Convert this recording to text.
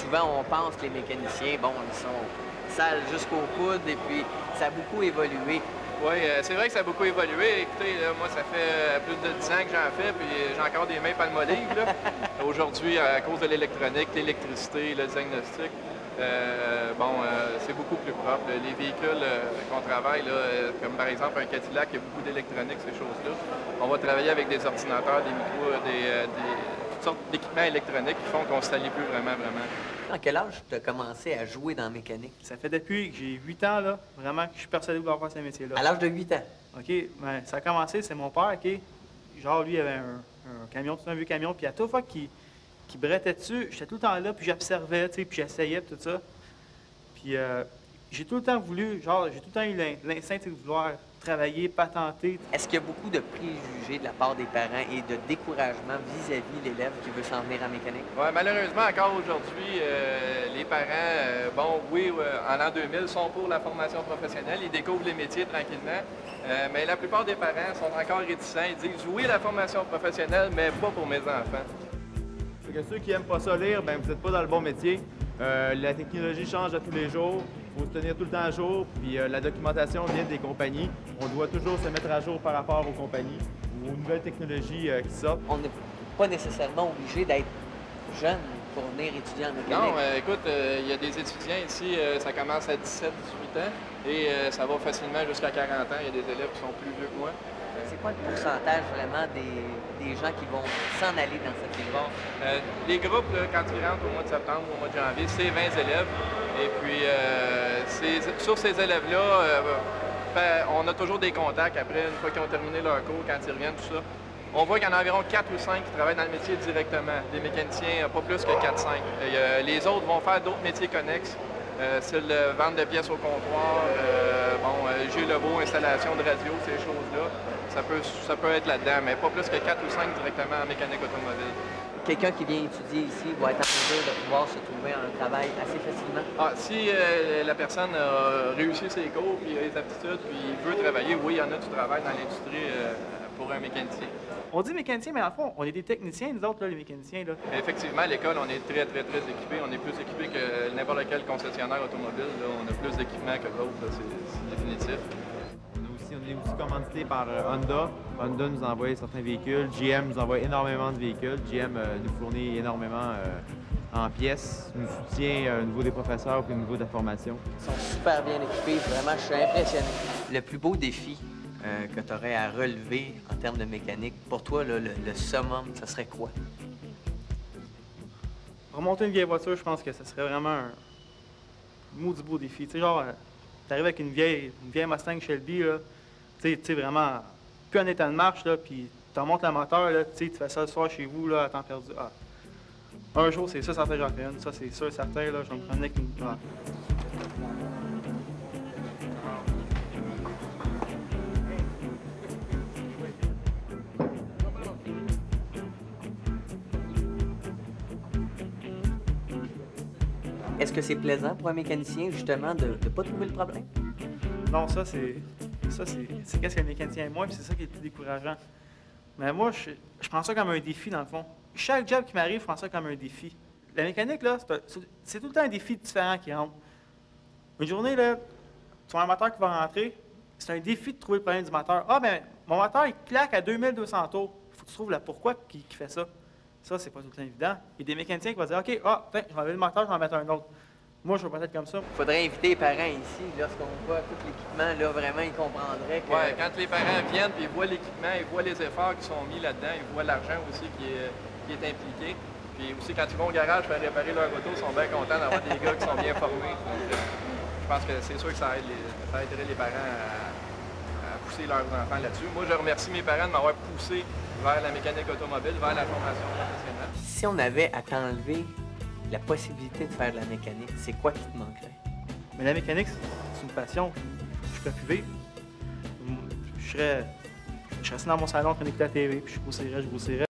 souvent, on pense que les mécaniciens, bon, ils sont sales jusqu'au coude et puis ça a beaucoup évolué. Oui, c'est vrai que ça a beaucoup évolué. Écoutez, là, moi, ça fait plus de 10 ans que j'en fais, puis j'ai encore des mains palmolives, là. Aujourd'hui, à cause de l'électronique, l'électricité, le diagnostic, c'est beaucoup plus propre. Les véhicules qu'on travaille, là, comme par exemple un Cadillac, il y a beaucoup d'électronique, ces choses-là. On va travailler avec des ordinateurs, des micros, toutes sortes d'équipements électroniques qui font qu'on ne se salit plus vraiment. À quel âge tu as commencé à jouer dans la mécanique? Ça fait depuis que j'ai 8 ans, là, vraiment, que je suis persuadé de vouloir faire ce métier-là. À l'âge de 8 ans? OK, ben, ça a commencé, c'est mon père, OK? Genre, lui, il avait un camion, tout un vieux camion, puis à toute fois qu'il brettait dessus, j'étais tout le temps là, puis j'observais, tu sais, puis j'essayais, puis tout ça. Puis j'ai tout le temps voulu, genre, j'ai tout le temps eu l'instinct de vouloir travailler, patenter. Est-ce qu'il y a beaucoup de préjugés de la part des parents et de découragement vis-à-vis de l'élève qui veut s'en venir en mécanique? Oui, malheureusement, encore aujourd'hui, les parents, en l'an 2000, sont pour la formation professionnelle. Ils découvrent les métiers tranquillement. Mais la plupart des parents sont encore réticents. Ils disent « Oui, la formation professionnelle, mais pas pour mes enfants. » Ceux qui n'aiment pas ça lire, ben vous n'êtes pas dans le bon métier. La technologie change à tous les jours. Il faut se tenir tout le temps à jour. Puis la documentation vient des compagnies. On doit toujours se mettre à jour par rapport aux compagnies, aux nouvelles technologies qui sortent. On n'est pas nécessairement obligé d'être jeune pour venir étudier en mécanique. Non, écoute, il y a des étudiants ici, ça commence à 17-18 ans et ça va facilement jusqu'à 40 ans. Il y a des élèves qui sont plus vieux que moi. C'est quoi le pourcentage vraiment des gens qui vont s'en aller dans cette filière? Les groupes, là, quand ils rentrent au mois de septembre ou au mois de janvier, c'est 20 élèves. Et puis, sur ces élèves-là, on a toujours des contacts après, une fois qu'ils ont terminé leur cours, quand ils reviennent, tout ça. On voit qu'il y en a environ 4 ou 5 qui travaillent dans le métier directement. Des mécaniciens, pas plus que 4-5. Les autres vont faire d'autres métiers connexes. C'est le vente de pièces au comptoir, jeu leveau, installation de radio, ces choses-là. Ça peut être là-dedans, mais pas plus que 4 ou 5 directement en mécanique automobile. Quelqu'un qui vient étudier ici va être en mesure de pouvoir se trouver un travail assez facilement? Si la personne a réussi ses cours, puis a les aptitudes, puis il veut travailler, oui, il y en a du travail dans l'industrie pour un mécanicien. On dit mécanicien, mais en fond, on est des techniciens, nous autres, là, les mécaniciens. Là. Effectivement, à l'école, on est très équipés. On est plus équipés que n'importe quel concessionnaire automobile. Là. On a plus d'équipements que d'autres, c'est définitif. On est aussi commandité par Honda. Honda nous envoie certains véhicules. GM nous envoie énormément de véhicules. GM nous fournit énormément en pièces, nous soutient au niveau des professeurs et au niveau de la formation. Ils sont super bien équipés. Vraiment, je suis impressionné. Le plus beau défi que tu aurais à relever en termes de mécanique, pour toi, là, le summum, ça serait quoi? Remonter une vieille voiture, je pense que ce serait vraiment un maudit beau défi. Tu sais, genre, t'arrives avec une vieille Mustang Shelby, là, tu sais, vraiment, plus en état de marche, là, puis tu remontes le moteur, là, tu fais ça le soir chez vous, là, à temps perdu. Ah. Un jour, c'est ça, certain, j'en fais une. Ça, c'est sûr, certain, là, je vais me promener avec une... Ah. Est-ce que c'est plaisant pour un mécanicien, justement, de ne pas trouver le problème? Non, ça, c'est qu'est-ce que le mécanicien est moi, puis c'est ça qui est le plus décourageant. Mais moi, je prends ça comme un défi, dans le fond. Chaque job qui m'arrive, je prends ça comme un défi. La mécanique, là, c'est tout le temps un défi différent qui rentre. Une journée, là, tu as un moteur qui va rentrer, c'est un défi de trouver le problème du moteur. Ah, ben mon moteur, il claque à 2200 tours. Il faut que tu trouves le pourquoi qui fait ça. Ça, c'est pas tout le temps évident. Il y a des mécaniciens qui vont dire, OK, tiens, je vais enlever le moteur, je vais en mettre un autre. Moi, je vais peut-être comme ça. Il faudrait inviter les parents ici. Lorsqu'on voit tout l'équipement, là, vraiment, ils comprendraient que... Oui, quand les parents viennent, puis ils voient l'équipement, ils voient les efforts qui sont mis là-dedans, ils voient l'argent aussi qui est impliqué. Puis aussi, quand ils vont au garage faire réparer leur auto, ils sont bien contents d'avoir des gars qui sont bien formés. Donc, je pense que c'est sûr que ça aiderait les parents à pousser leurs enfants là-dessus. Moi, je remercie mes parents de m'avoir poussé vers la mécanique automobile, vers la formation professionnelle. Si on avait à t'enlever la possibilité de faire de la mécanique, c'est quoi qui te manquerait? Mais la mécanique, c'est une passion. Je peux plus vivre. Je serais assis dans mon salon en train d'écouter la TV, puis je grossirais.